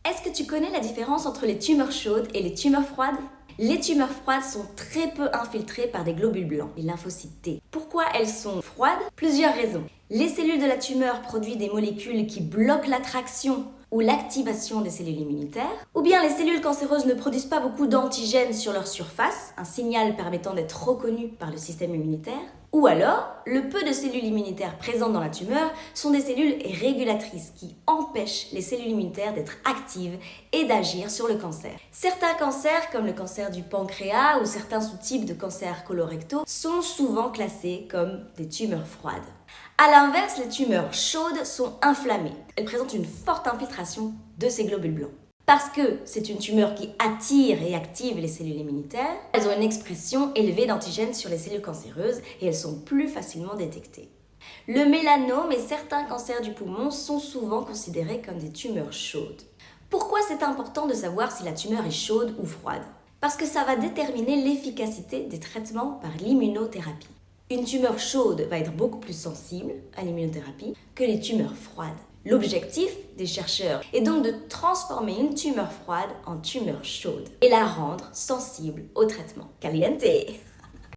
Est-ce que tu connais la différence entre les tumeurs chaudes et les tumeurs froides? Les tumeurs froides sont très peu infiltrées par des globules blancs, les lymphocytes T. Pourquoi elles sont froides? Plusieurs raisons. Les cellules de la tumeur produisent des molécules qui bloquent l'attraction ou l'activation des cellules immunitaires, ou bien les cellules cancéreuses ne produisent pas beaucoup d'antigènes sur leur surface, un signal permettant d'être reconnu par le système immunitaire, ou alors, le peu de cellules immunitaires présentes dans la tumeur sont des cellules régulatrices qui empêchent les cellules immunitaires d'être actives et d'agir sur le cancer. Certains cancers, comme le cancer du pancréas ou certains sous-types de cancers colorectaux, sont souvent classés comme des tumeurs froides. A l'inverse, les tumeurs chaudes sont inflammées. Elles présentent une forte infiltration de ces globules blancs. Parce que c'est une tumeur qui attire et active les cellules immunitaires, elles ont une expression élevée d'antigènes sur les cellules cancéreuses et elles sont plus facilement détectées. Le mélanome et certains cancers du poumon sont souvent considérés comme des tumeurs chaudes. Pourquoi c'est important de savoir si la tumeur est chaude ou froide? Parce que ça va déterminer l'efficacité des traitements par l'immunothérapie. Une tumeur chaude va être beaucoup plus sensible à l'immunothérapie que les tumeurs froides. L'objectif des chercheurs est donc de transformer une tumeur froide en tumeur chaude et la rendre sensible au traitement. Caliente!